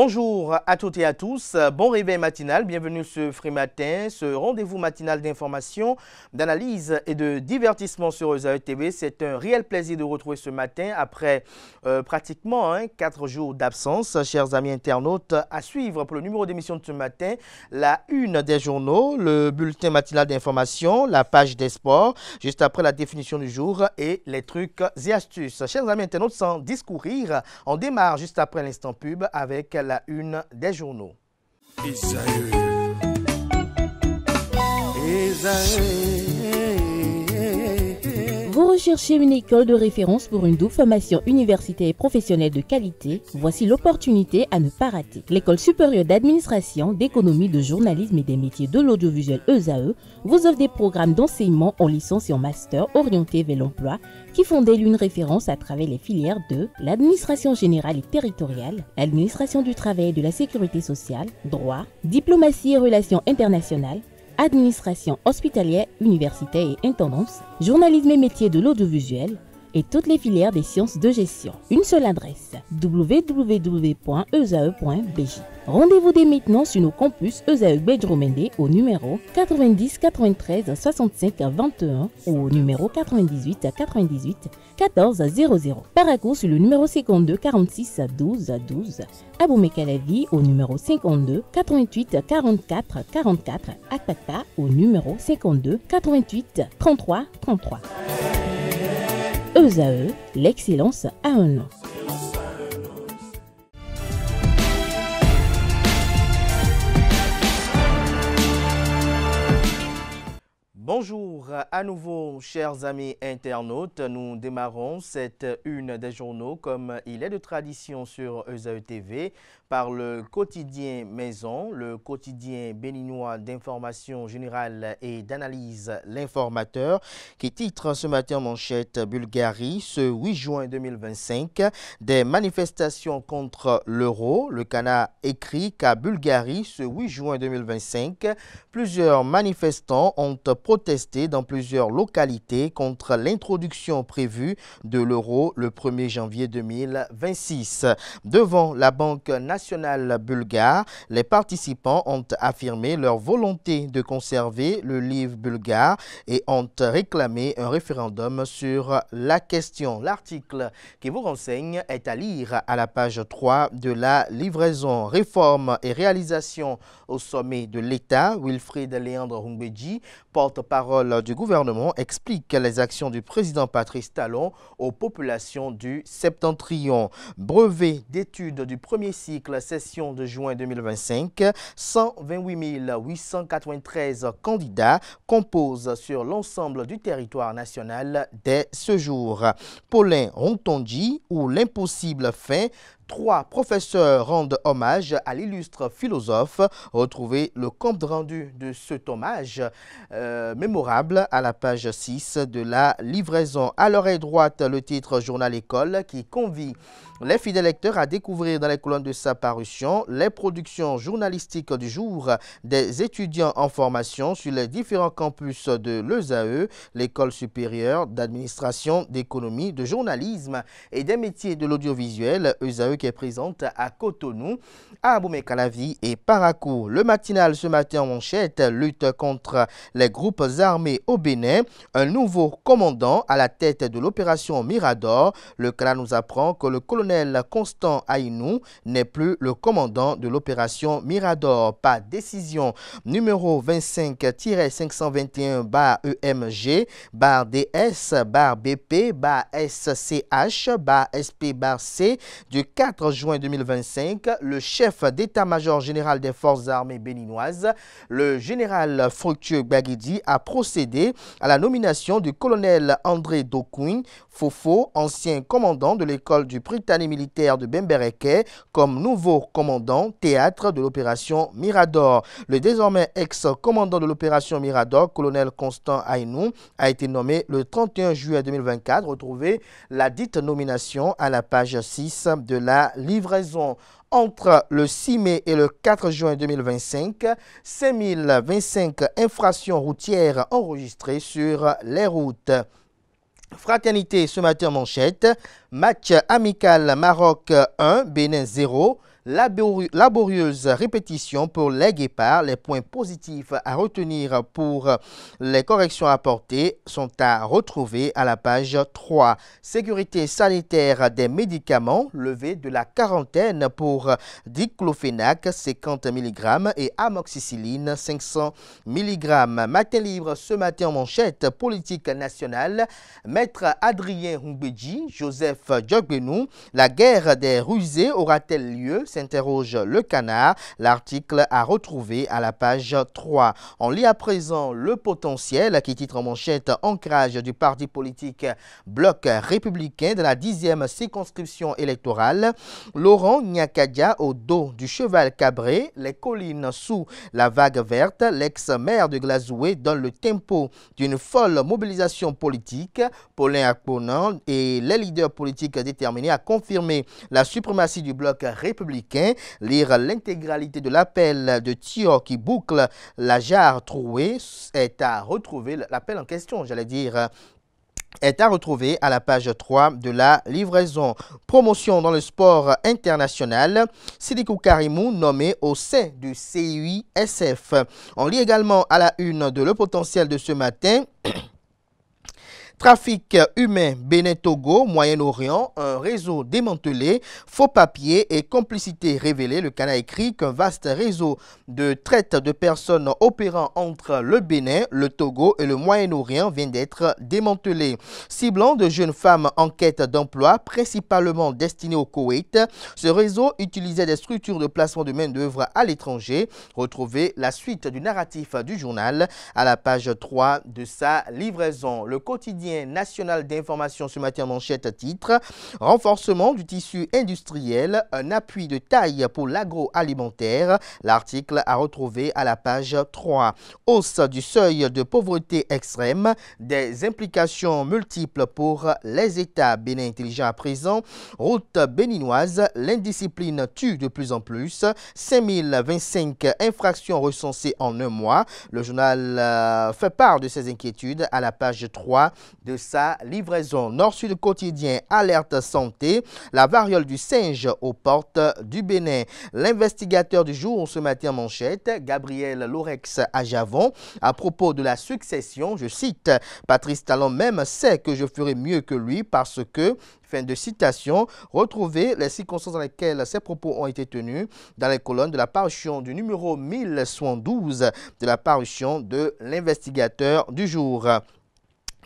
Bonjour à toutes et à tous, bon réveil matinal, bienvenue ce Free Matin, ce rendez-vous matinal d'information, d'analyse et de divertissement sur ESAE TV. C'est un réel plaisir de retrouver ce matin après pratiquement 4 jours d'absence. Chers amis internautes, à suivre pour le numéro d'émission de ce matin, la une des journaux, le bulletin matinal d'information, la page des sports, juste après la définition du jour et les trucs et astuces. Chers amis internautes, sans discourir, on démarre juste après l'instant pub avec la une des journaux. Vous recherchez une école de référence pour une double formation universitaire et professionnelle de qualité? Voici l'opportunité à ne pas rater. L'École supérieure d'administration, d'économie, de journalisme et des métiers de l'audiovisuel ESAE vous offre des programmes d'enseignement en licence et en master orientés vers l'emploi qui font d'elle une référence à travers les filières de l'administration générale et territoriale, l'administration du travail et de la sécurité sociale, droit, diplomatie et relations internationales, administration hospitalière, universitaire et intendance, journalisme et métiers de l'audiovisuel et toutes les filières des sciences de gestion. Une seule adresse, www.esae.bj. Rendez-vous dès maintenant sur nos campus ESAE Bedjromende au numéro 90 93 65 21 ou au numéro 98 98 14 00. Paracourt sur le numéro 52 46 12 12. Aboumé-Calavi au numéro 52 88 44 44. Akpakpa au numéro 52 88 33 33. ESAE, l'excellence à un nom. Bonjour à nouveau, chers amis internautes. Nous démarrons cette une des journaux comme il est de tradition sur ESAE TV par le quotidien Maison, le quotidien béninois d'information générale et d'analyse L'Informateur, qui titre ce matin en manchette Bulgarie, ce 8 juin 2025, des manifestations contre l'euro. Le Cana écrit qu'à Bulgarie, ce 8 juin 2025, plusieurs manifestants ont protesté dans plusieurs localités contre l'introduction prévue de l'euro le 1er janvier 2026. Devant la Banque nationale bulgare, les participants ont affirmé leur volonté de conserver le livre bulgare et ont réclamé un référendum sur la question. L'article qui vous renseigne est à lire à la page 3 de la livraison réforme et réalisation au sommet de l'État. Wilfried Léandre Humbedji, porte-parole du gouvernement, explique les actions du président Patrice Talon aux populations du Septentrion. Brevet d'études du premier cycle session de juin 2025, 128 893 candidats composent sur l'ensemble du territoire national dès ce jour. Paulin Rontondi ou l'impossible fait, 3 professeurs rendent hommage à l'illustre philosophe. Retrouvez le compte rendu de cet hommage mémorable à la page 6 de la livraison. À l'oreille droite, le titre Journal École qui convie les fidèles lecteurs à découvrir dans les colonnes de sa parution les productions journalistiques du jour des étudiants en formation sur les différents campus de l'ESAE, l'École supérieure d'administration, d'économie, de journalisme et des métiers de l'audiovisuel, ESAE qui est présente à Cotonou, à Aboumé-Calavi et Paracourt. Le matinal ce matin en manchette, lutte contre les groupes armés au Bénin, un nouveau commandant à la tête de l'opération Mirador. Le Cana nous apprend que le colonel Constant Aïnou n'est plus le commandant de l'opération Mirador. Par décision numéro 25-521-EMG, DS-BP, SCH, SP-C du 4 juin 2025, le chef d'état-major général des forces armées béninoises, le général Fructueux Baguidi, a procédé à la nomination du colonel André Dokuin Fofo, ancien commandant de l'école du Britannique militaire de Bembereke, comme nouveau commandant théâtre de l'opération Mirador. Le désormais ex-commandant de l'opération Mirador, colonel Constant Aïnou, a été nommé le 31 juillet 2024. Retrouvez la dite nomination à la page 6 de la livraison. Entre le 6 mai et le 4 juin 2025, 5025 infractions routières enregistrées sur les routes. Fraternité ce matin manchette, match amical Maroc 1, Bénin 0, laborieuse répétition pour les guépards. Les points positifs à retenir pour les corrections apportées sont à retrouver à la page 3. Sécurité sanitaire des médicaments, levée de la quarantaine pour diclofénac 50 mg et amoxicilline 500 mg. Matin libre ce matin en manchette, politique nationale. Maître Adrien Humbedji, Joseph Djogbenou, la guerre des rusés aura-t-elle lieu? S'interroge le Canard. L'article à retrouver à la page 3. On lit à présent le potentiel qui titre en manchette ancrage du parti politique Bloc républicain de la 10e circonscription électorale. Laurent Nyakadia au dos du cheval cabré, les collines sous la vague verte, l'ex-maire de Glazoué donne le tempo d'une folle mobilisation politique. Paulin Akponan et les leaders politiques déterminés à confirmer la suprématie du bloc républicain. Lire l'intégralité de l'appel de Thior qui boucle la jarre trouée est à retrouver, l'appel en question, j'allais dire, est à retrouver à la page 3 de la livraison. Promotion dans le sport international, Sidikou Karimou nommé au sein du CUISF. On lit également à la une de Le Potentiel de ce matin. Trafic humain Bénin-Togo, Moyen-Orient, un réseau démantelé, faux papiers et complicité révélée. Le Canard écrit qu'un vaste réseau de traite de personnes opérant entre le Bénin, le Togo et le Moyen-Orient vient d'être démantelé. Ciblant de jeunes femmes en quête d'emploi, principalement destinées au Koweït, ce réseau utilisait des structures de placement de main-d'œuvre à l'étranger. Retrouvez la suite du narratif du journal à la page 3 de sa livraison. Le quotidien national d'information ce matin en manchette titre renforcement du tissu industriel, un appui de taille pour l'agroalimentaire. L'article à retrouver à la page 3. Hausse du seuil de pauvreté extrême, des implications multiples pour les États. Bénin intelligent à présent, route béninoise, l'indiscipline tue de plus en plus. 5025 infractions recensées en un mois. Le journal fait part de ses inquiétudes à la page 3 de sa livraison. Nord-Sud quotidien, alerte santé, la variole du singe aux portes du Bénin. L'investigateur du jour ce matin en manchette, Gabriel Lorex à Javon, à propos de la succession, je cite, Patrice Talon même sait que je ferai mieux que lui parce que, fin de citation, retrouvez les circonstances dans lesquelles ces propos ont été tenus dans les colonnes de la parution du numéro 1072 de la parution de l'investigateur du jour.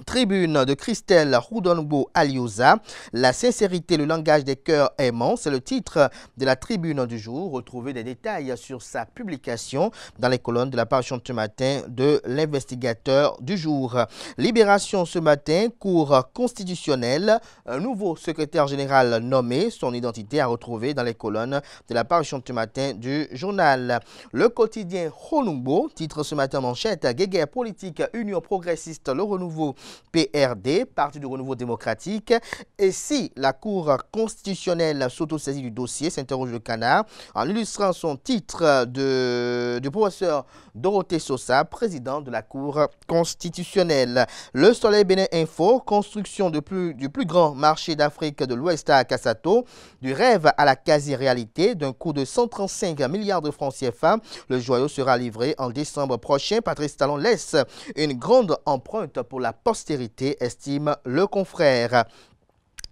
Tribune de Christelle Roudonbo Alioza, la sincérité, le langage des cœurs aimants, c'est le titre de la tribune du jour. Retrouvez des détails sur sa publication dans les colonnes de la parution de ce matin de l'investigateur du jour. Libération ce matin, Cour constitutionnelle, un nouveau secrétaire général nommé, son identité à retrouver dans les colonnes de la parution de ce matin du journal. Le quotidien Honumbo, titre ce matin manchette, guéguerre politique, Union progressiste, le renouveau PRD, Parti du renouveau démocratique. Et si la Cour constitutionnelle s'autosaisit du dossier, s'interroge le Canard, en illustrant son titre du professeur Dorothée Sosa, président de la Cour constitutionnelle. Le Soleil Bénin Info, construction du plus grand marché d'Afrique de l'Ouest à Kassato, du rêve à la quasi-réalité, d'un coût de 135 milliards de francs CFA. Le joyau sera livré en décembre prochain. Patrice Talon laisse une grande empreinte pour la postérité, estime le confrère.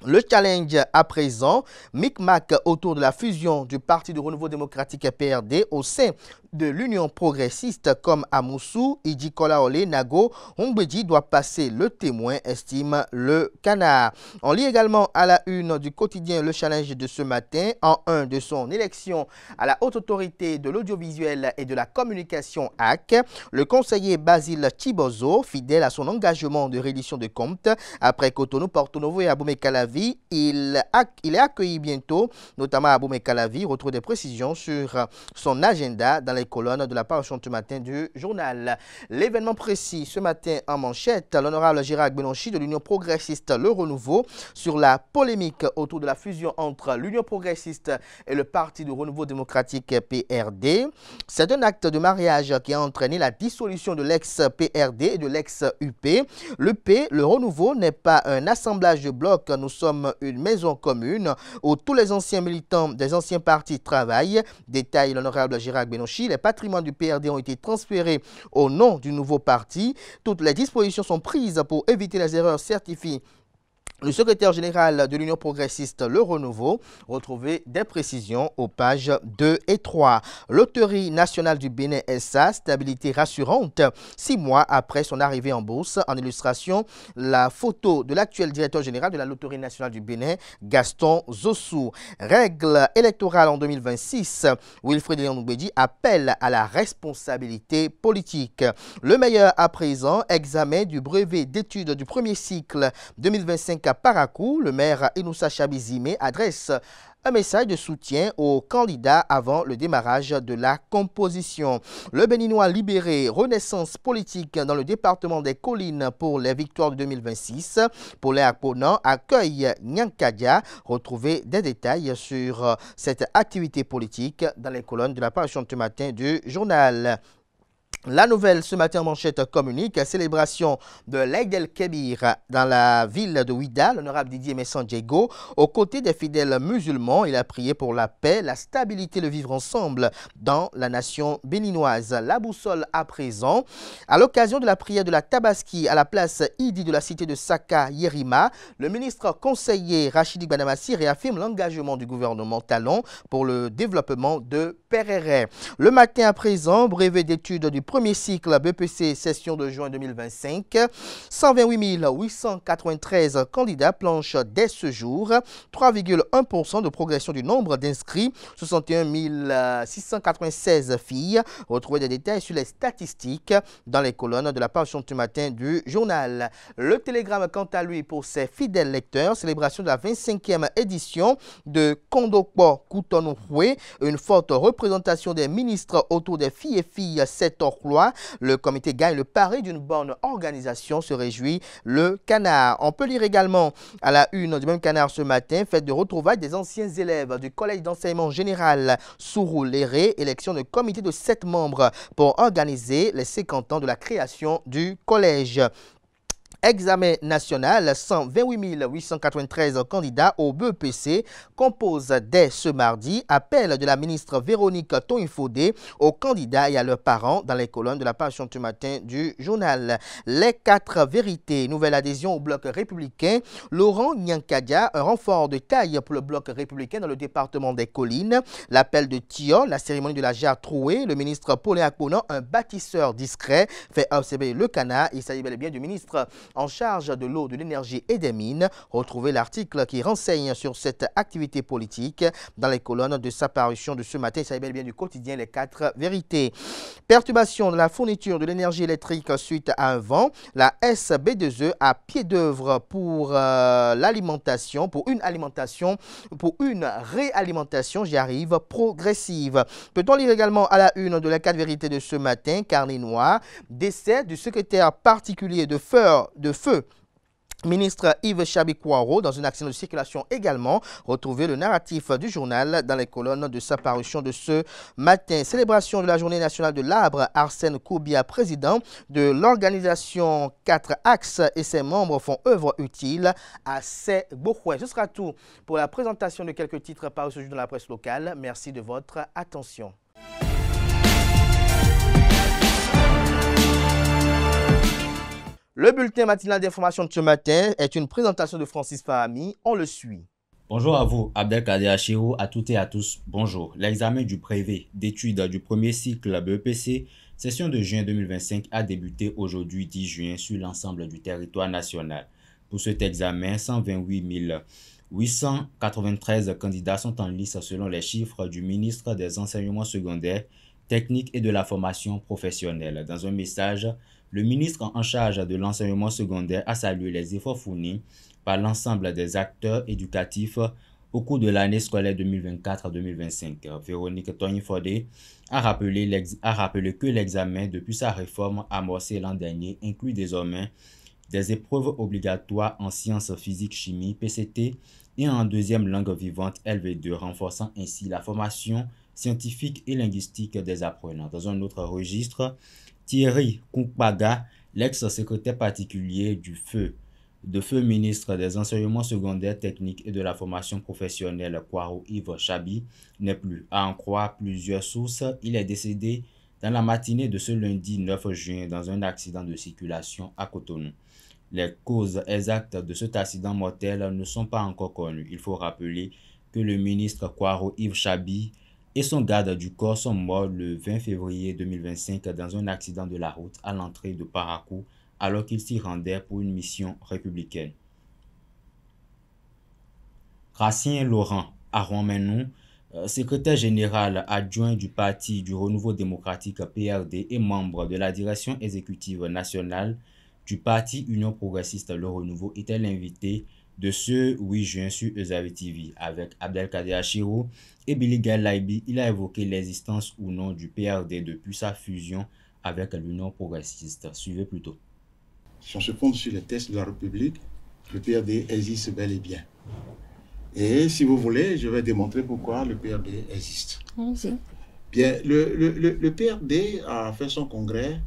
Le challenge à présent, micmac autour de la fusion du Parti du renouveau démocratique PRD au sein de l'Union progressiste comme à Moussou, Idi Kolaole, Nago, Humbedji doit passer le témoin, estime le Canard. On lit également à la une du quotidien Le Challenge de ce matin, en un de son élection à la Haute Autorité de l'Audiovisuel et de la Communication AC, le conseiller Basile Chibozo, fidèle à son engagement de reddition de comptes, après Cotonou, Porto Novo et Abomey Calavi, il est accueilli bientôt, notamment à Abomey Calavi. Retrouve des précisions sur son agenda dans les colonnes de la parution ce matin du journal. L'événement précis ce matin en manchette, l'honorable Gérard Benonchi de l'Union progressiste Le Renouveau sur la polémique autour de la fusion entre l'Union progressiste et le Parti du renouveau démocratique PRD. C'est un acte de mariage qui a entraîné la dissolution de l'ex-PRD et de l'ex-UP. Le renouveau n'est pas un assemblage de blocs, nous sommes une maison commune où tous les anciens militants des anciens partis travaillent. Détaille l'honorable Gérard Benochi. Les patrimoines du PRD ont été transférés au nom du nouveau parti. Toutes les dispositions sont prises pour éviter les erreurs, certifie le secrétaire général de l'Union progressiste Le Renouveau. Retrouvez des précisions aux pages 2 et 3. Loterie nationale du Bénin SA, stabilité rassurante 6 mois après son arrivée en bourse. En illustration, la photo de l'actuel directeur général de la Loterie nationale du Bénin, Gaston Zossou. Règle électorale en 2026, Wilfrid Léon-Noubedi appelle à la responsabilité politique. Le meilleur à présent, examen du brevet d'études du premier cycle 2025 à Parakou. Le maire Inoussa Chabizime adresse un message de soutien aux candidats avant le démarrage de la composition. Le Béninois libéré, renaissance politique dans le département des Collines pour les victoires de 2026. Paulin Akponan accueille Nyankadia. Retrouvez des détails sur cette activité politique dans les colonnes de la page de ce matin du journal. La nouvelle ce matin en manchette communique, célébration de l'Aïd el-Kébir dans la ville de Ouida. L'honorable Didier Messan Diego, aux côtés des fidèles musulmans, il a prié pour la paix, la stabilité, le vivre ensemble dans la nation béninoise. La boussole à présent, à l'occasion de la prière de la Tabaski à la place Idi de la cité de Saka Yerima, le ministre conseiller Rachidi Banamassi réaffirme l'engagement du gouvernement Talon pour le développement de Perere. Le matin à présent, brevet d'études du premier cycle BPC session de juin 2025. 128 893 candidats planchent dès ce jour. 3,1% de progression du nombre d'inscrits. 61 696 filles. Retrouvez des détails sur les statistiques dans les colonnes de la page du matin du journal. Le Télégramme, quant à lui, pour ses fidèles lecteurs, célébration de la 25e édition de Kondokpo Koutonouhwe. Une forte représentation des ministres autour des filles et filles 7 hors loi. Le comité gagne le pari d'une bonne organisation, se réjouit le Canard. On peut lire également à la une du même Canard ce matin, fête de retrouvailles des anciens élèves du collège d'enseignement général Sourou-Léré, élection de comité de 7 membres pour organiser les 50 ans de la création du collège. Examen national, 128 893 candidats au BEPC composent dès ce mardi. Appel de la ministre Véronique Toinfodé aux candidats et à leurs parents dans les colonnes de la page du matin du journal. Les 4 vérités, nouvelle adhésion au bloc républicain. Laurent Nyankadia, un renfort de taille pour le bloc républicain dans le département des Collines. L'appel de Tio, la cérémonie de la jarre trouée. Le ministre Paulin Akponan, un bâtisseur discret, fait observer le Canard. Il s'agit bel et bien du ministre en charge de l'eau, de l'énergie et des mines. Retrouvez l'article qui renseigne sur cette activité politique dans les colonnes de sa parution de ce matin. Il s'agit bel et bien du quotidien Les 4 vérités. Perturbation de la fourniture de l'énergie électrique suite à un vent. La SB2E à pied d'œuvre pour l'alimentation, pour une réalimentation, j'y arrive, progressive. Peut-on lire également à la une de Les 4 vérités de ce matin, carnet noir, décès du secrétaire particulier de feu ministre Yves Chabi-Kouaro dans une action de circulation également. Retrouvez le narratif du journal dans les colonnes de sa parution de ce matin. Célébration de la journée nationale de l'arbre. Arsène Koubia, président de l'organisation 4 Axes et ses membres font œuvre utile à ses Bohoué. Ce sera tout pour la présentation de quelques titres parus ce jour dans la presse locale. Merci de votre attention. Le bulletin matinal d'information de ce matin est une présentation de Francis Fahami. On le suit. Bonjour à vous, Abdelkader Achirou, à toutes et à tous. Bonjour. L'examen du brevet d'études du premier cycle BEPC, session de juin 2025, a débuté aujourd'hui 10 juin sur l'ensemble du territoire national. Pour cet examen, 128 893 candidats sont en lice selon les chiffres du ministre des Enseignements secondaires, techniques et de la formation professionnelle. Dans un message, le ministre en charge de l'enseignement secondaire a salué les efforts fournis par l'ensemble des acteurs éducatifs au cours de l'année scolaire 2024-2025. Véronique Toinfodé a rappelé que l'examen, depuis sa réforme amorcée l'an dernier, inclut désormais des épreuves obligatoires en sciences physiques-chimie, PCT, et en deuxième langue vivante, LV2, renforçant ainsi la formation scientifique et linguistique des apprenants. Dans un autre registre, Thierry Koukbaga, l'ex-secrétaire particulier du feu de feu ministre des enseignements secondaires techniques et de la formation professionnelle Kwaro Yves Chabi n'est plus. À en croire plusieurs sources, il est décédé dans la matinée de ce lundi 9 juin dans un accident de circulation à Cotonou. Les causes exactes de cet accident mortel ne sont pas encore connues. Il faut rappeler que le ministre Kwaro Yves Chabi et son garde du corps sont morts le 20 février 2025 dans un accident de la route à l'entrée de Parakou alors qu'ils s'y rendaient pour une mission républicaine. Gracien Laurent Aron-Menou, secrétaire général adjoint du Parti du Renouveau démocratique PRD et membre de la direction exécutive nationale du Parti Union progressiste Le Renouveau, était l'invité de ce 8 juin sur Eusavi TV. Avec Abdelkader Achirou et Billy Gaïlaïbi, il a évoqué l'existence ou non du PRD depuis sa fusion avec l'Union progressiste. Suivez plutôt. Si on se fonde sur les textes de la République, le PRD existe bel et bien. Et si vous voulez, je vais démontrer pourquoi le PRD existe. Allez-y. Bien, le PRD a fait son congrès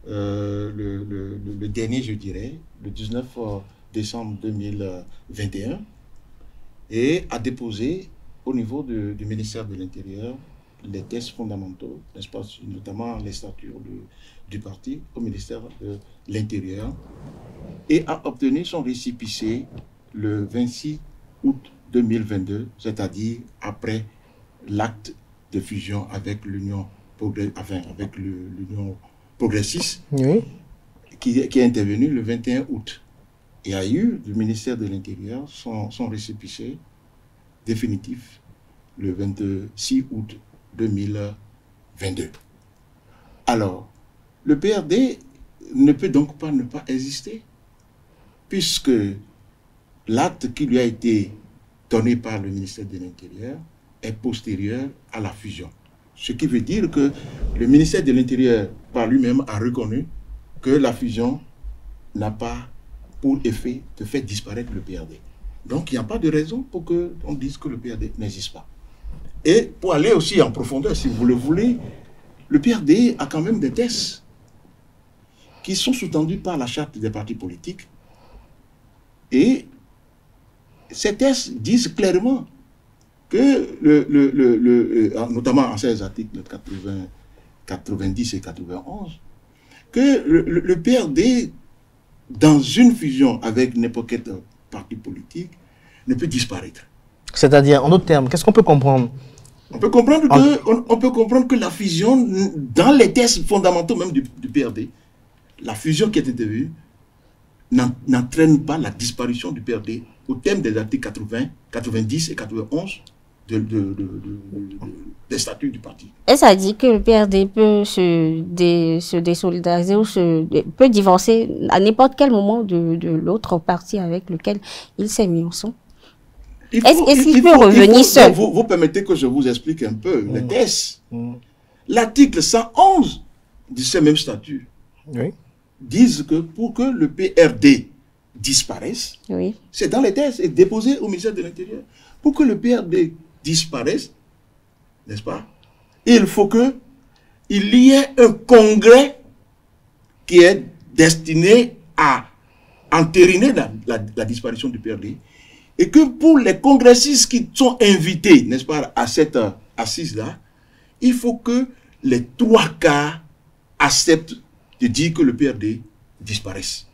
le dernier, je dirais, le 19 décembre 2021, et a déposé au niveau du ministère de l'Intérieur les textes fondamentaux, n'est-ce pas, notamment les statuts du parti au ministère de l'Intérieur, et a obtenu son récépissé le 26 août 2022, c'est-à-dire après l'acte de fusion avec l'Union progressiste, Oui. qui est intervenu le 21 août. Et a eu du ministère de l'Intérieur son récépissé définitif le 26 août 2022. Alors, le PRD ne peut donc pas ne pas exister, puisque l'acte qui lui a été donné par le ministère de l'Intérieur est postérieur à la fusion. Ce qui veut dire que le ministère de l'Intérieur, par lui-même, a reconnu que la fusion n'a pas pour effet de faire disparaître le PRD. Donc, il n'y a pas de raison pour qu'on dise que le PRD n'existe pas. Et pour aller aussi en profondeur, si vous le voulez, le PRD a quand même des tests qui sont sous-tendus par la charte des partis politiques. Et ces tests disent clairement que, notamment en ces articles 80, 90 et 91, que le PRD, dans une fusion avec n'importe quel parti politique, ne peut disparaître. C'est-à-dire, en d'autres termes, qu'est-ce qu'on peut comprendre? On peut comprendre que la fusion, dans les tests fondamentaux même du PRD, la fusion qui est intervenue n'entraîne pas la disparition du PRD au terme des articles 80, 90 et 91 des statuts du parti. Et ça dit que le PRD peut se désolidariser ou peut divorcer à n'importe quel moment de l'autre parti avec lequel il s'est mis ensemble. Est-ce qu'il peut revenir seul? Vous permettez que je vous explique un peu les tests. L'article 111 de ces mêmes statuts disent que pour que le PRD disparaisse, c'est dans les tests et déposé au ministère de l'Intérieur. Pour que le PRD disparaisse, n'est-ce pas, il faut qu'il y ait un congrès qui est destiné à entériner la disparition du PRD, et que pour les congressistes qui sont invités, n'est-ce pas, à cette assise-là, il faut que les 3/4 acceptent de dire que le PRD disparaisse.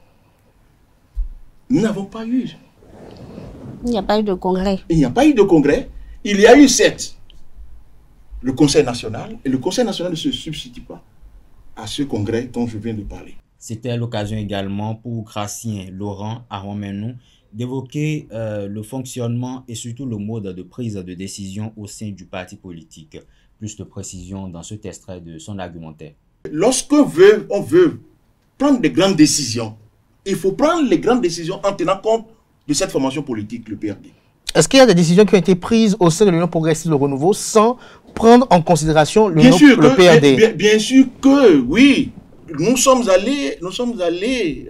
Nous n'avons pas eu. Il n'y a pas eu de congrès. Il n'y a pas eu de congrès. Il y a eu certes le Conseil national, et le Conseil national ne se substitue pas à ce congrès dont je viens de parler. C'était l'occasion également pour Gracien Laurent Aron-Menou d'évoquer le fonctionnement et surtout le mode de prise de décision au sein du parti politique. Plus de précision dans cet extrait de son argumentaire. Lorsqu'on veut prendre des grandes décisions, il faut prendre les grandes décisions en tenant compte de cette formation politique, le PRD. Est-ce qu'il y a des décisions qui ont été prises au sein de l'Union progressiste Le Renouveau sans prendre en considération le PRD? Bien sûr que oui. Nous sommes allés,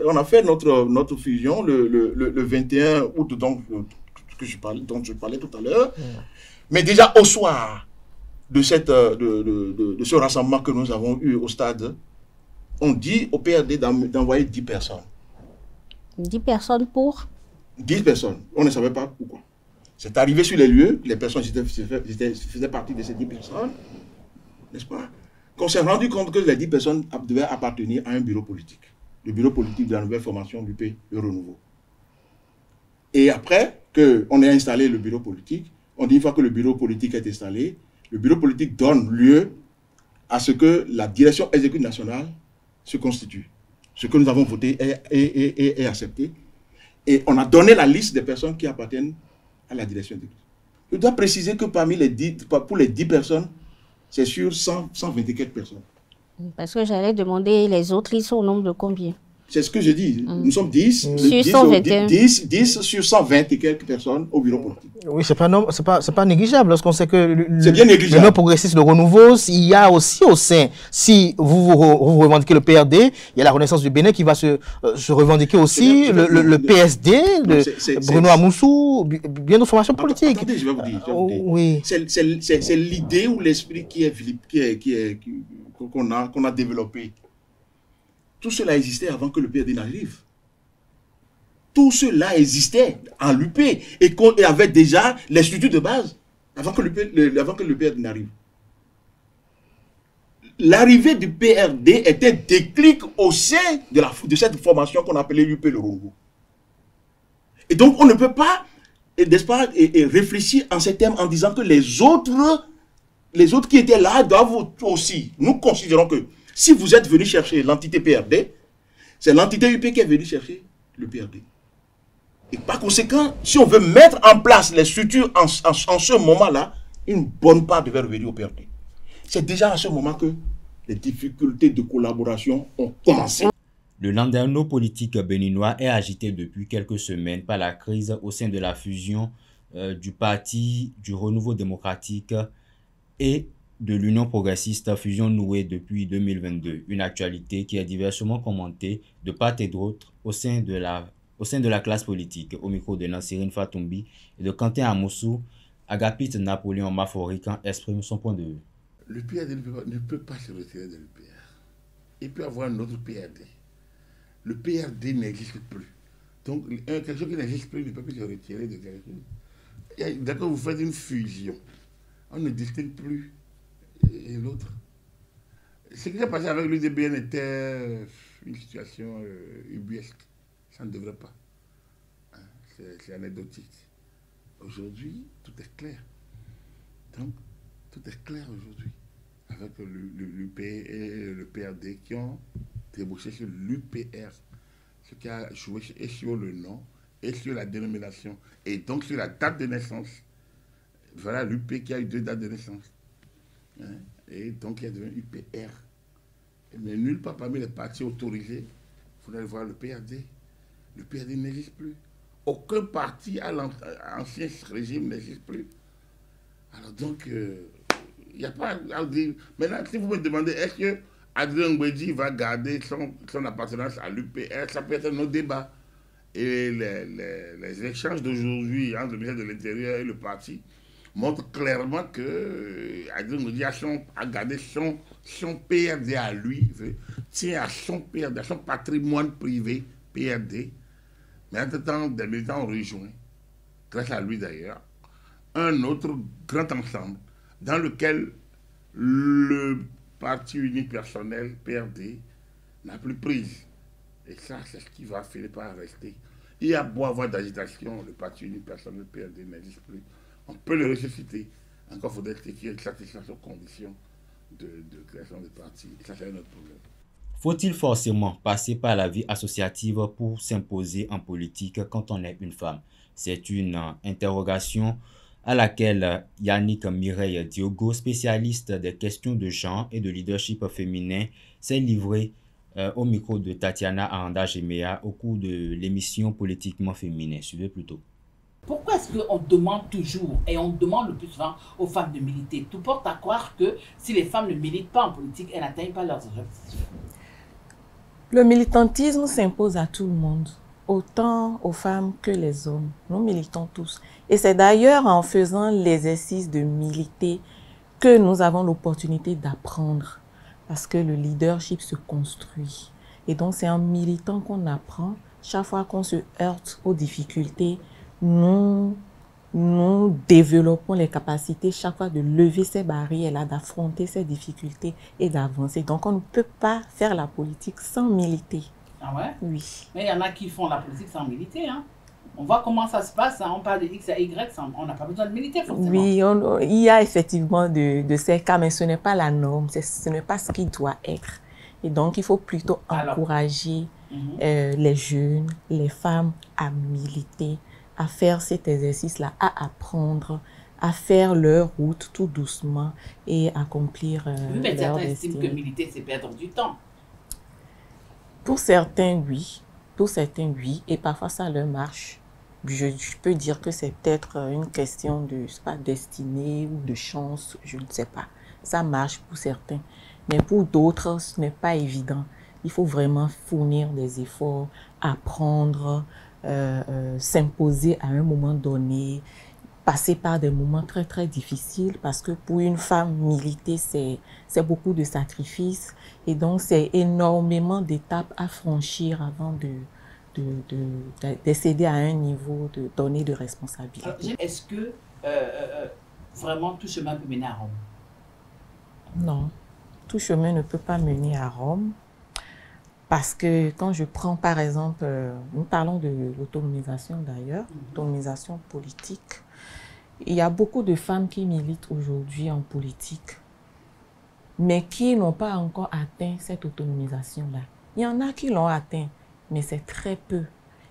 on a fait notre fusion le 21 août dont je parlais tout à l'heure. Mais déjà au soir de ce rassemblement que nous avons eu au stade, on dit au PRD d'envoyer 10 personnes. 10 personnes pour 10 personnes. On ne savait pas pourquoi. C'est arrivé sur les lieux, les personnes faisaient partie de ces 10 personnes, n'est-ce pas? Qu'on s'est rendu compte que les 10 personnes devaient appartenir à un bureau politique. Le bureau politique de la nouvelle formation du P, le Renouveau. Et après qu'on ait installé le bureau politique, on dit une fois que le bureau politique est installé, le bureau politique donne lieu à ce que la direction exécutive nationale se constitue. Ce que nous avons voté est accepté. Et on a donné la liste des personnes qui appartiennent à la direction exécutive. Je dois préciser que parmi les 10, pour les 10 personnes, c'est sur 120 et quelques personnes. Parce que j'allais demander les autres, ils sont au nombre de combien? C'est ce que je dis. Nous sommes 10, Sur 121. 10 sur 120 et quelques personnes au bureau politique. Oui, c'est pas négligeable lorsqu'on sait que c'est bien négligeable. Le non-progressiste de renouveau, il y a aussi au sein, si vous revendiquez le PRD, il y a la Renaissance du Bénin qui va se revendiquer aussi, le PSD, de Bruno Amoussou, bien d'autres formations politiques. Attendez, je vais vous dire. Oui. C'est l'idée ou l'esprit qu'on a développé. Tout cela existait avant que le PRD n'arrive. Tout cela existait en l'UP et avait déjà les structures de base avant que le PRD n'arrive. L'arrivée du PRD était déclic au sein de cette formation qu'on appelait l'UP le Renouveau. Et donc on ne peut pas, n'est-ce pas, réfléchir en ces termes en disant que les autres qui étaient là doivent aussi. Nous considérons que si vous êtes venu chercher l'entité PRD, c'est l'entité UP qui est venue chercher le PRD. Et par conséquent, si on veut mettre en place les structures en ce moment-là, une bonne part devait revenir au PRD. C'est déjà à ce moment que les difficultés de collaboration ont commencé. Le landerneau politique béninois est agité depuis quelques semaines par la crise au sein de la fusion du Parti du Renouveau démocratique et de l'Union progressiste, fusion nouée depuis 2022. Une actualité qui est diversement commentée de part et d'autre au sein de la classe politique. Au micro de Nassirine Fatoumbi et de Quentin Amoussou, Agapite Napoléon Maforican exprime son point de vue. Le PRD ne peut pas se retirer de l'UPR. Il peut y avoir un autre PRD. Le PRD n'existe plus. Donc, quelque chose qui n'existe plus ne peut plus se retirer de quelque chose. D'accord, vous faites une fusion. On ne distingue plus l'autre. Ce qui s'est passé avec l'UDBN était une situation ubuesque. Ça ne devrait pas. Hein? C'est anecdotique. Aujourd'hui, tout est clair. Donc, tout est clair aujourd'hui. Avec l'UP et le PRD qui ont débouché sur l'UPR. Ce qui a joué et sur le nom, et sur la dénomination, et donc sur la date de naissance. Voilà l'UP qui a eu 2 dates de naissance. Hein? Et donc il est devenu UPR. Mais nulle part parmi les partis autorisés, vous allez voir le PRD. Le PRD n'existe plus. Aucun parti à l'ancien régime n'existe plus. Alors donc, il n'y a pas à dire. Maintenant, si vous me demandez, est-ce que Adrien Ngwedi va garder son appartenance à l'UPR, ça peut être un autre débat. Et les échanges d'aujourd'hui entre le ministère de l'Intérieur et le parti montrent clairement que Adrien Ngwedi a gardé son PRD à lui, tient à son PRD, à son patrimoine privé PRD. Mais entre-temps, des militants ont rejoint, grâce à lui d'ailleurs, un autre grand ensemble dans lequel le parti unipersonnel PRD n'a plus prise. Et ça, c'est ce qui va finir par rester. Il y a beau avoir d'agitation, le parti unipersonnel PRD n'existe plus. On peut le ressusciter. Encore faudrait-il qu'il y ait une satisfaction aux conditions de création de parti. Et ça, c'est un autre problème. Faut-il forcément passer par la vie associative pour s'imposer en politique quand on est une femme? C'est une interrogation à laquelle Yannick Mireille Diogo, spécialiste des questions de genre et de leadership féminin, s'est livré au micro de Tatiana Aranda-Gemea au cours de l'émission Politiquement Féminin. Suivez plutôt. Pourquoi est-ce qu'on demande toujours, et on demande le plus souvent aux femmes de militer? Tout porte à croire que si les femmes ne militent pas en politique, elles n'atteignent pas leurs objectifs. Le militantisme s'impose à tout le monde, autant aux femmes que les hommes. Nous militons tous. Et c'est d'ailleurs en faisant l'exercice de militer que nous avons l'opportunité d'apprendre. Parce que le leadership se construit. Et donc c'est en militant qu'on apprend chaque fois qu'on se heurte aux difficultés, nous développons les capacités chaque fois de lever ces barrières-là, d'affronter ces difficultés et d'avancer. Donc, on ne peut pas faire la politique sans militer. Ah ouais? Oui. Mais il y en a qui font la politique sans militer, hein. On voit comment ça se passe, hein. On parle de X à Y, on n'a pas besoin de militer forcément. Oui, il y a effectivement de ces cas, mais ce n'est pas la norme, ce n'est pas ce qui doit être. Et donc, il faut plutôt encourager les jeunes, les femmes à militer, à faire cet exercice-là, à apprendre, à faire leur route tout doucement et accomplir oui, mais leur certains destinée. estiment que militer, c'est perdre du temps. Pour certains, oui. Pour certains, oui. Et parfois, ça leur marche. Je peux dire que c'est peut-être une question de destinée ou de chance, je ne sais pas. Ça marche pour certains. Mais pour d'autres, ce n'est pas évident. Il faut vraiment fournir des efforts, apprendre, s'imposer à un moment donné, passer par des moments très très difficiles parce que pour une femme, militer, c'est beaucoup de sacrifices et donc c'est énormément d'étapes à franchir avant d'accéder à un niveau de donné de responsabilité. Est-ce que vraiment tout chemin peut mener à Rome? Non, tout chemin ne peut pas mener à Rome. Parce que quand je prends par exemple, nous parlons de l'autonomisation d'ailleurs, l'autonomisation politique, il y a beaucoup de femmes qui militent aujourd'hui en politique, mais qui n'ont pas encore atteint cette autonomisation-là. Il y en a qui l'ont atteint, mais c'est très peu.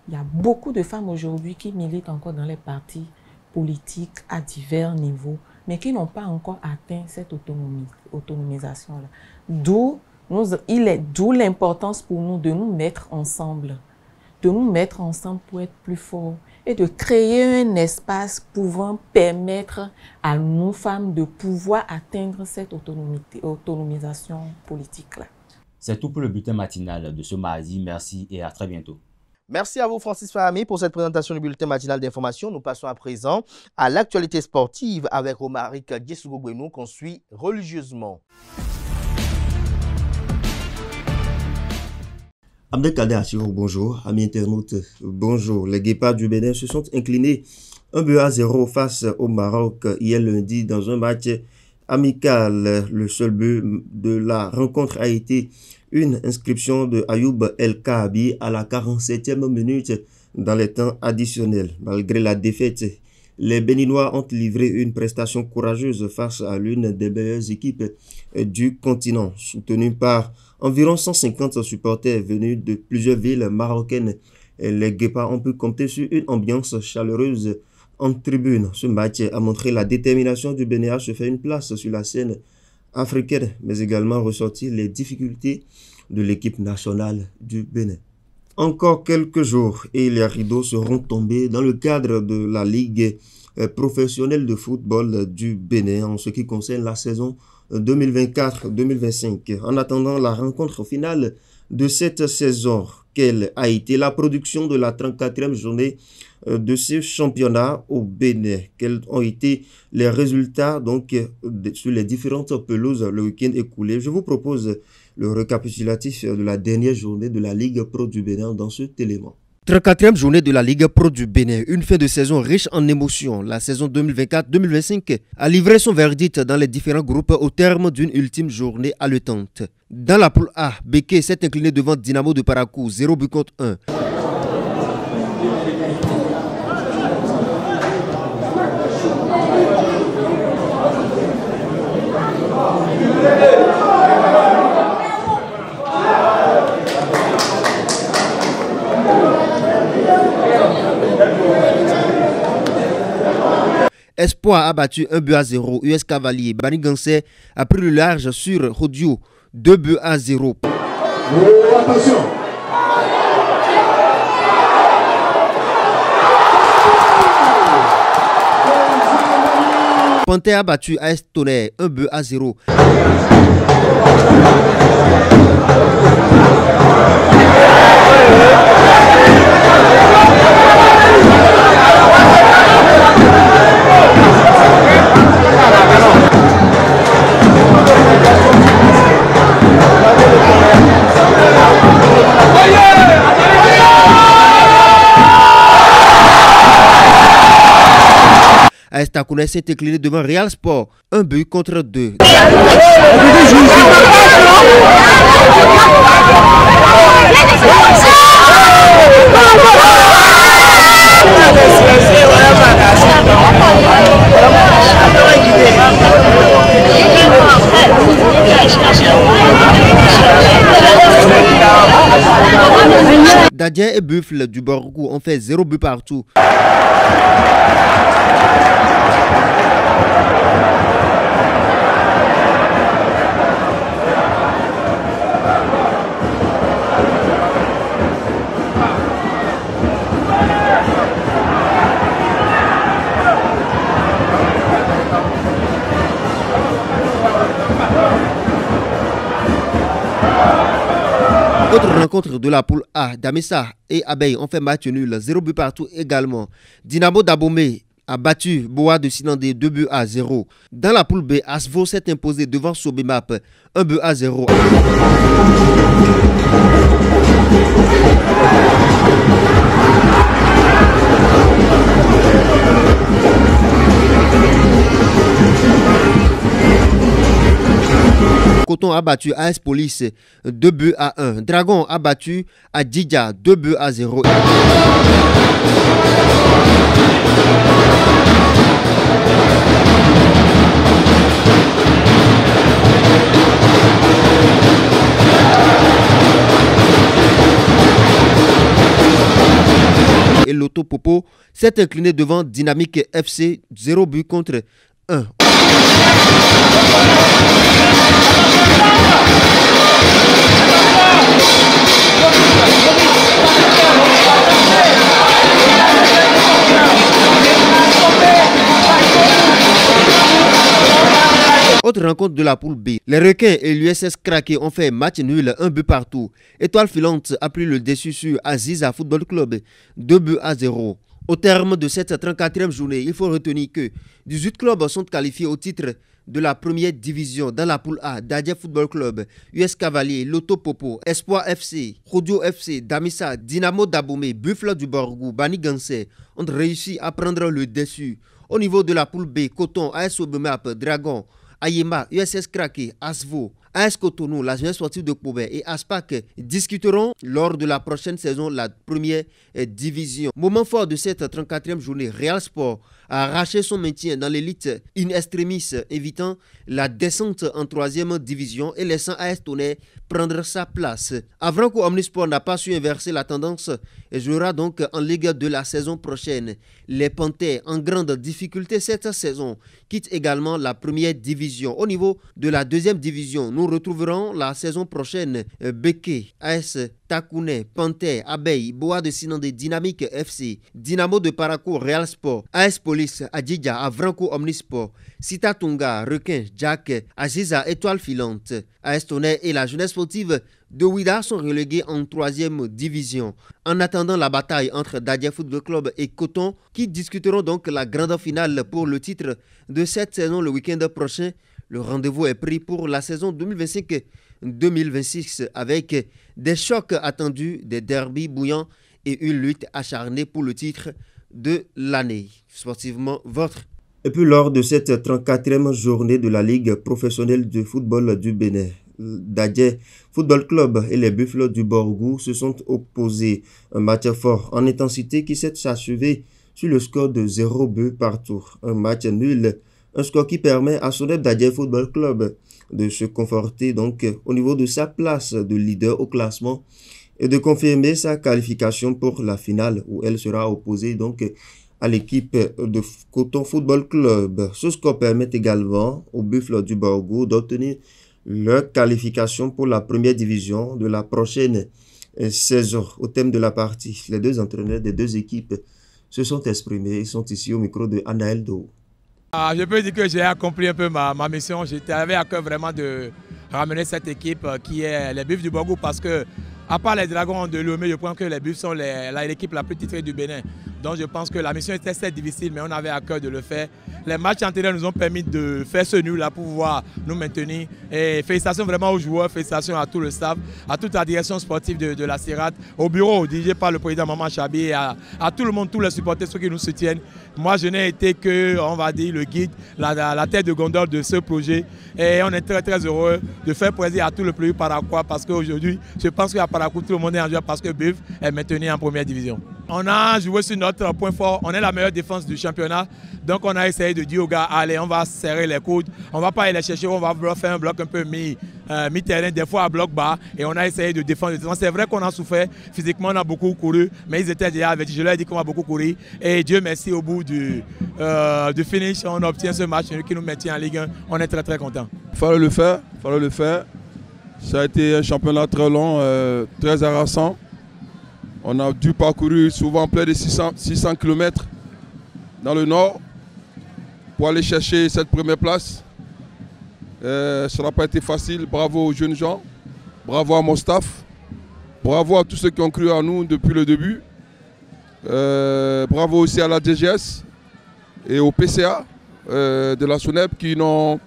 Il y a beaucoup de femmes aujourd'hui qui militent encore dans les partis politiques à divers niveaux, mais qui n'ont pas encore atteint cette autonomisation-là. D'où l'importance pour nous de nous mettre ensemble. De nous mettre ensemble pour être plus forts et de créer un espace pouvant permettre à nous femmes de pouvoir atteindre cette autonomisation politique-là. C'est tout pour le bulletin matinal de ce mardi. Merci et à très bientôt. Merci à vous, Francis Fahami, pour cette présentation du bulletin matinal d'information. Nous passons à présent à l'actualité sportive avec Romaric Djessougouenou qu'on suit religieusement. Abdelkader Achirou, bonjour. Amis internautes, bonjour. Les Guépards du Bénin se sont inclinés 1-0 face au Maroc hier lundi dans un match amical. Le seul but de la rencontre a été une inscription de Ayoub El Kaabi à la 47e minute dans les temps additionnels. Malgré la défaite, les Béninois ont livré une prestation courageuse face à l'une des meilleures équipes du continent, soutenue par environ 150 supporters venus de plusieurs villes marocaines. Les Guépards ont pu compter sur une ambiance chaleureuse en tribune. Ce match a montré la détermination du Bénin à se faire une place sur la scène africaine, mais également ressorti les difficultés de l'équipe nationale du Bénin. Encore quelques jours et les rideaux seront tombés dans le cadre de la Ligue professionnelle de football du Bénin en ce qui concerne la saison 2024-2025. En attendant la rencontre finale de cette saison, quelle a été la production de la 34e journée de ce championnat au Bénin? Quels ont été les résultats donc sur les différentes pelouses le week-end écoulé? Je vous propose le récapitulatif de la dernière journée de la Ligue Pro du Bénin dans cet élément. 34e journée de la Ligue Pro du Bénin, une fin de saison riche en émotions. La saison 2024-2025 a livré son verdict dans les différents groupes au terme d'une ultime journée haletante. Dans la poule A, Béké s'est incliné devant Dynamo de Parakou, 0 but contre 1. Espoir a battu 1-0. US Cavalier Banigansé a pris le large sur Rodio, 2-0. Attention. Panthère a battu AS Tonnerre, 1-0. AS Takounais s'est incliné devant Real Sport, 1-2. Dadje et Buffle du Borgou ont fait 0 but partout. Autre rencontre de la poule A, Damissa et Abeille ont fait match nul, 0 but partout également. Dynamo d'Abomey a battu Boa de Sinandé 2-0. Dans la poule B, Asvo s'est imposé devant Sobemap 1-0. Coton a battu AS Police 2-1. Dragon a battu Adjidja 2-0. Et Loto Popo s'est incliné devant Dynamique FC 0 but contre 1. Autre rencontre de la poule B. Les Requins et l'USS Craqué ont fait match nul, 1 but partout. Étoile Filante a pris le dessus sur Aziza Football Club, 2-0. Au terme de cette 34e journée, il faut retenir que 18 clubs sont qualifiés au titre de la première division dans la poule A. Dadje Football Club, US Cavalier, Loto Popo, Espoir FC, Rodio FC, Damissa, Dynamo d'Abomey, Buffle du Borgou, Bani Gansé ont réussi à prendre le dessus. Au niveau de la poule B, Coton, AS Obemap, Dragon, Ayema, USS Craqué, Asvo, AS Cotonou, la jeunesse sportive de Kobe et Aspac discuteront lors de la prochaine saison la première division. Moment fort de cette 34e journée, Real Sport a arraché son maintien dans l'élite in extremis, évitant la descente en 3e division et laissant AS Tonnerre prendre sa place. Avranco Omnisport n'a pas su inverser la tendance et jouera donc en Ligue de la saison prochaine. Les Panthères en grande difficulté cette saison quittent également la première division. Au niveau de la 2e division, nous retrouverons la saison prochaine Beke, AS Takounais, Panthère, Abeille, Boa de Sinandé, Dynamique FC, Dynamo de Parakou, Real Sport, AS Police, Adjidja, Avranco Omnisport, Sitatunga, Requin, Jack, Aziza, Étoile Filante, AS Tonnerre et la jeunesse sportive de Ouida sont relégués en 3e division. En attendant la bataille entre Dadje Football Club et Coton, qui discuteront donc la grande finale pour le titre de cette saison le week-end prochain, le rendez-vous est pris pour la saison 2025-2026 avec des chocs attendus, des derbys bouillants et une lutte acharnée pour le titre de l'année. Sportivement, votre. Et puis lors de cette 34e journée de la Ligue professionnelle de football du Bénin, Dadje Football Club et les Buffles du Borgou se sont opposés. Un match fort en intensité qui s'est achevé sur le score de 0 but partout. Un match nul, un score qui permet à Sonep Dadje Football Club de se conforter donc au niveau de sa place de leader au classement et de confirmer sa qualification pour la finale où elle sera opposée donc à l'équipe de Coton Football Club. Ce score permet également aux Buffles du Borgou d'obtenir leur qualification pour la première division de la prochaine saison. Au thème de la partie, les deux entraîneurs des deux équipes se sont exprimés. Ils sont ici au micro de Anaël Do. Je peux dire que j'ai accompli un peu ma mission. J'étais à cœur vraiment de ramener cette équipe qui est les Buffles du Borgou parce que, à part les Dragons de Lomé, je pense que les Buffles sont l'équipe la plus titrée du Bénin. Donc je pense que la mission était assez difficile, mais on avait à cœur de le faire. Les matchs antérieurs nous ont permis de faire ce nul-là pour pouvoir nous maintenir. Et félicitations vraiment aux joueurs, félicitations à tout le staff, à toute la direction sportive de la CIRAD, au bureau dirigé par le président Maman Chabi, et à tout le monde, tous les supporters, ceux qui nous soutiennent. Moi, je n'ai été que, on va dire, le guide, la tête de gondole de ce projet. Et on est très très heureux de faire plaisir à tout le pays paraquois parce qu'aujourd'hui, je pense qu'à Parakou, tout le monde est en joie parce que BUF est maintenu en première division. On a joué sur notre point fort, on est la meilleure défense du championnat. Donc on a essayé de dire aux gars, allez, on va serrer les coudes, on ne va pas aller les chercher, on va faire un bloc un peu mi-terrain, des fois à bloc bas, et on a essayé de défendre. C'est vrai qu'on a souffert, physiquement on a beaucoup couru, mais ils étaient déjà avertis, je leur ai dit qu'on va beaucoup courir. Et Dieu merci, au bout du finish, on obtient ce match qui nous maintient en Ligue 1, on est très très contents. Il fallait le faire. Ça a été un championnat très long, très harassant. On a dû parcourir souvent près de 600 km dans le nord pour aller chercher cette première place. Ça n'a pas été facile. Bravo aux jeunes gens, bravo à mon staff, bravo à tous ceux qui ont cru en nous depuis le début. Bravo aussi à la DGS et au PCA de la SONEP qui ont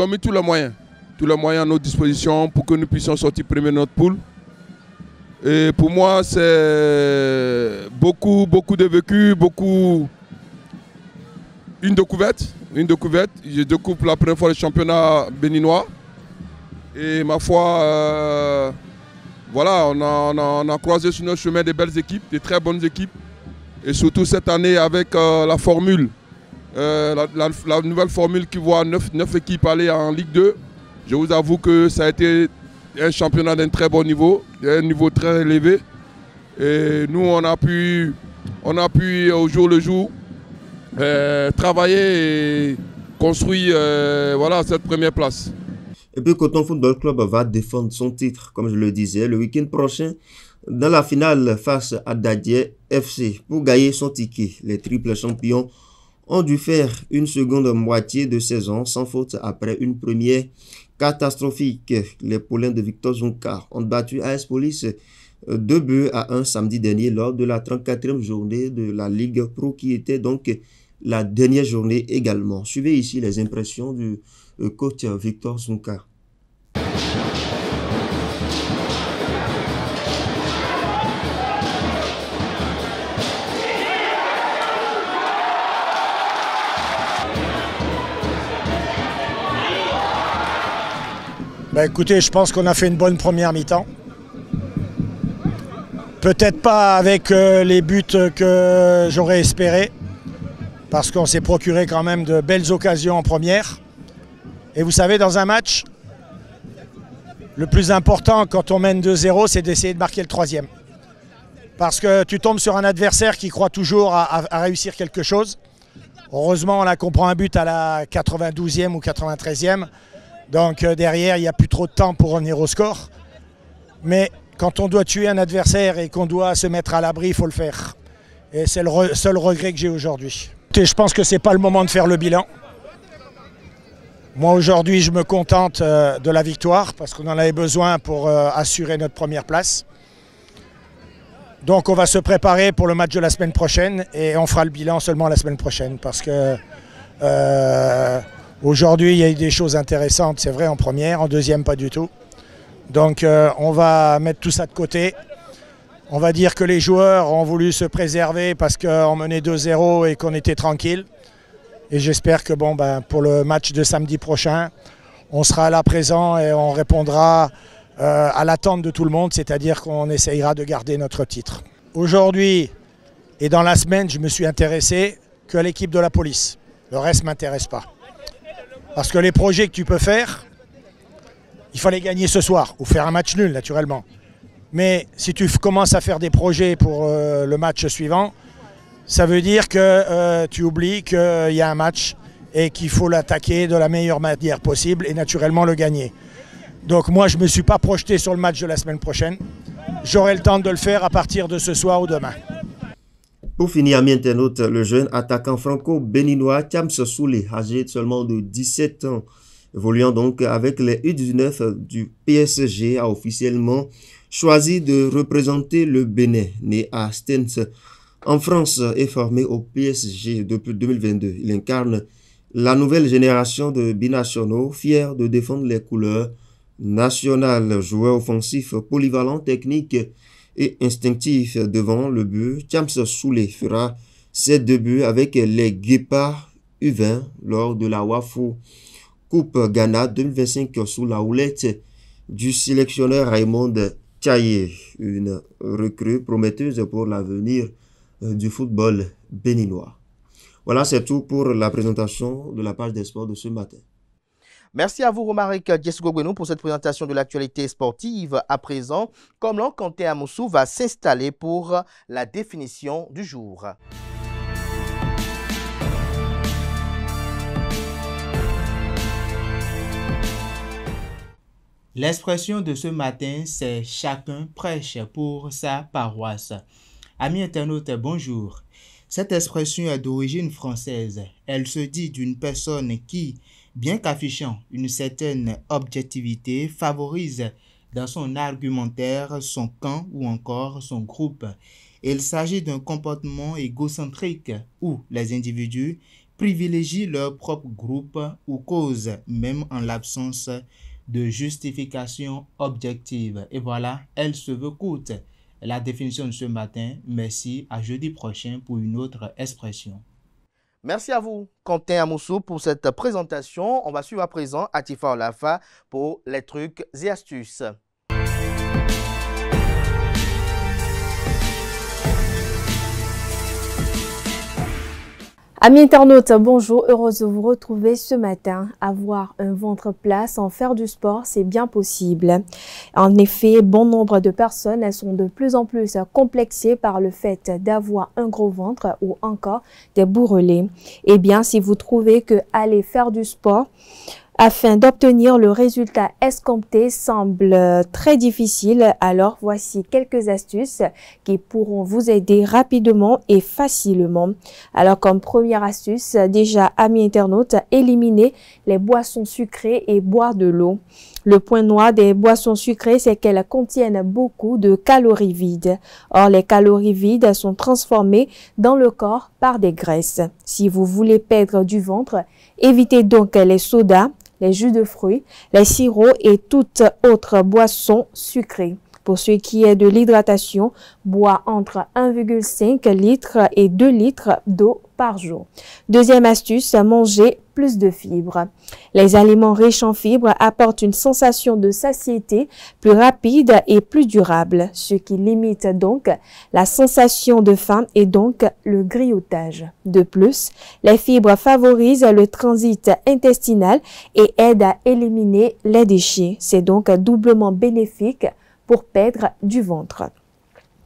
mis tous les moyens à notre disposition pour que nous puissions sortir premier de notre poule. Et pour moi, c'est beaucoup de vécu, une découverte. Je découvre pour la première fois le championnat béninois. Et ma foi, voilà, on a croisé sur notre chemin des belles équipes, des très bonnes équipes. Et surtout cette année avec la formule, la nouvelle formule qui voit 9 équipes aller en Ligue 2. Je vous avoue que ça a été un championnat d'un très bon niveau, un niveau très élevé. Et nous, on a pu au jour le jour travailler et construire voilà, cette première place. Et puis Coton Football Club va défendre son titre, comme je le disais, le week-end prochain dans la finale face à Dadier FC. Pour gagner son ticket, les triples champions ont dû faire une seconde moitié de saison sans faute après une première catastrophique. Les poulains de Victor Zuncar ont battu AS Police 2-1 samedi dernier lors de la 34e journée de la Ligue Pro qui était donc la dernière journée également. Suivez ici les impressions du coach Victor Zuncar. Écoutez, je pense qu'on a fait une bonne première mi-temps. Peut-être pas avec les buts que j'aurais espéré, parce qu'on s'est procuré quand même de belles occasions en première. Et vous savez, dans un match, le plus important quand on mène 2-0, c'est d'essayer de marquer le troisième. Parce que tu tombes sur un adversaire qui croit toujours à réussir quelque chose. Heureusement, on a compris un but à la 92e ou 93e. Donc derrière, il n'y a plus trop de temps pour revenir au score. Mais quand on doit tuer un adversaire et qu'on doit se mettre à l'abri, il faut le faire. Et c'est le seul regret que j'ai aujourd'hui. Je pense que ce n'est pas le moment de faire le bilan. Moi aujourd'hui, je me contente de la victoire parce qu'on en avait besoin pour assurer notre première place. Donc on va se préparer pour le match de la semaine prochaine et on fera le bilan seulement la semaine prochaine parce que aujourd'hui, il y a eu des choses intéressantes, c'est vrai, en première, en deuxième, pas du tout. Donc on va mettre tout ça de côté. On va dire que les joueurs ont voulu se préserver parce qu'on menait 2-0 et qu'on était tranquille. Et j'espère que pour le match de samedi prochain, on sera là présent et on répondra à l'attente de tout le monde, c'est-à-dire qu'on essayera de garder notre titre. Aujourd'hui et dans la semaine, je me suis intéressé qu'à l'équipe de la police. Le reste ne m'intéresse pas. Parce que les projets que tu peux faire, il fallait gagner ce soir ou faire un match nul naturellement. Mais si tu commences à faire des projets pour le match suivant, ça veut dire que tu oublies qu'il y a un match et qu'il faut l'attaquer de la meilleure manière possible et naturellement le gagner. Donc moi, je ne me suis pas projeté sur le match de la semaine prochaine. J'aurai le temps de le faire à partir de ce soir ou demain. Pour finir, amis internautes, le jeune attaquant franco-béninois Thiam Soulé, âgé seulement de 17 ans, évoluant donc avec les U19 du PSG, a officiellement choisi de représenter le Bénin. Né à Stens, en France est formé au PSG depuis 2022. Il incarne la nouvelle génération de binationaux fiers de défendre les couleurs nationales. Joueur offensif, polyvalent, technique et instinctif devant le but, Chams Soulé fera ses débuts avec les Guépards U20 lors de la Wafo Coupe Ghana 2025 sous la houlette du sélectionneur Raymond Tchaye, une recrue prometteuse pour l'avenir du football béninois. Voilà, c'est tout pour la présentation de la page des sports de ce matin. Merci à vous, Romaric Diessogogbenou, pour cette présentation de l'actualité sportive. À présent, Komlan Kanté Amoussou va s'installer pour la définition du jour. L'expression de ce matin, c'est « chacun prêche pour sa paroisse ». Amis internautes, bonjour. Cette expression est d'origine française. Elle se dit d'une personne qui, bien qu'affichant une certaine objectivité, favorise dans son argumentaire son camp ou encore son groupe. Il s'agit d'un comportement égocentrique où les individus privilégient leur propre groupe ou cause, même en l'absence de justification objective. Et voilà, elle se veut courte. La définition de ce matin. Merci, à jeudi prochain pour une autre expression. Merci à vous, Quentin Amoussou, pour cette présentation. On va suivre à présent Atifa Olafa pour les trucs et astuces. Amis internautes, bonjour, heureuse de vous retrouver ce matin. Avoir un ventre plat sans faire du sport, c'est bien possible. En effet, bon nombre de personnes elles sont de plus en plus complexées par le fait d'avoir un gros ventre ou encore des bourrelets. Eh bien, si vous trouvez que aller faire du sport afin d'obtenir le résultat escompté semble très difficile, alors voici quelques astuces qui pourront vous aider rapidement et facilement. Alors comme première astuce, déjà amis internautes, éliminez les boissons sucrées et boire de l'eau. Le point noir des boissons sucrées, c'est qu'elles contiennent beaucoup de calories vides. Or, les calories vides sont transformées dans le corps par des graisses. Si vous voulez perdre du ventre, évitez donc les sodas, les jus de fruits, les sirops et toute autre boisson sucrée. Pour ce qui est de l'hydratation, bois entre 1,5 litre et 2 litres d'eau par jour. Deuxième astuce, manger plus de fibres. Les aliments riches en fibres apportent une sensation de satiété plus rapide et plus durable, ce qui limite donc la sensation de faim et donc le grignotage. De plus, les fibres favorisent le transit intestinal et aident à éliminer les déchets. C'est donc doublement bénéfique pour perdre du ventre.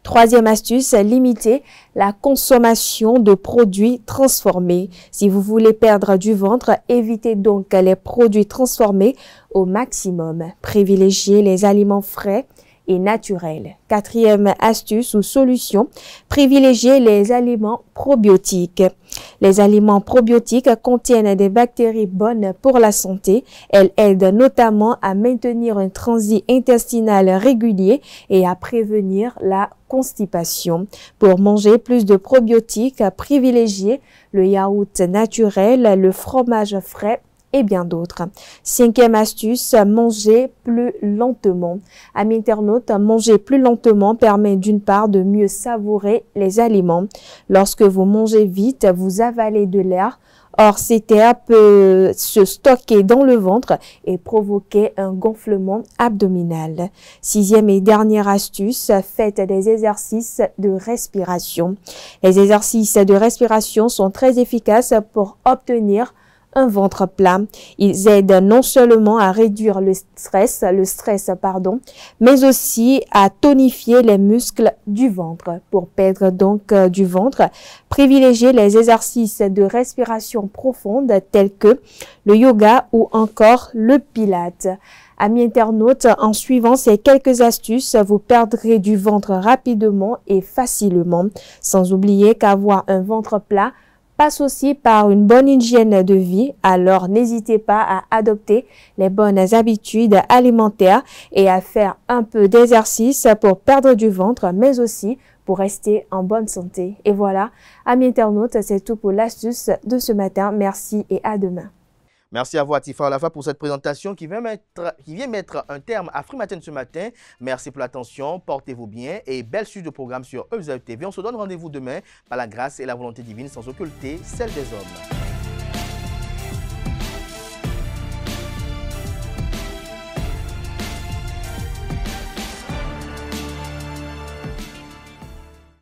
Troisième astuce, limiter la consommation de produits transformés. Si vous voulez perdre du ventre, évitez donc les produits transformés au maximum. Privilégiez les aliments frais et naturels. Quatrième astuce ou solution, privilégiez les aliments probiotiques. Les aliments probiotiques contiennent des bactéries bonnes pour la santé. Elles aident notamment à maintenir un transit intestinal régulier et à prévenir la constipation. Pour manger plus de probiotiques, privilégiez le yaourt naturel, le fromage frais et bien d'autres. Cinquième astuce, manger plus lentement. Amis internautes, manger plus lentement permet d'une part de mieux savourer les aliments. Lorsque vous mangez vite, vous avalez de l'air. Or, cet air peut se stocker dans le ventre et provoquer un gonflement abdominal. Sixième et dernière astuce, faites des exercices de respiration. Les exercices de respiration sont très efficaces pour obtenir un ventre plat. Ils aident non seulement à réduire le stress, mais aussi à tonifier les muscles du ventre. Pour perdre donc du ventre, privilégiez les exercices de respiration profonde tels que le yoga ou encore le pilate. Amis internautes, en suivant ces quelques astuces, vous perdrez du ventre rapidement et facilement. Sans oublier qu'avoir un ventre plat passe aussi par une bonne hygiène de vie, alors n'hésitez pas à adopter les bonnes habitudes alimentaires et à faire un peu d'exercice pour perdre du ventre, mais aussi pour rester en bonne santé. Et voilà, amis internautes, c'est tout pour l'astuce de ce matin. Merci et à demain. Merci à vous, Atifa Olafa, pour cette présentation qui vient mettre un terme à Free Matin ce matin. Merci pour l'attention, portez-vous bien et belle suite de programme sur EZAE TV. On se donne rendez-vous demain par la grâce et la volonté divine sans occulter celle des hommes.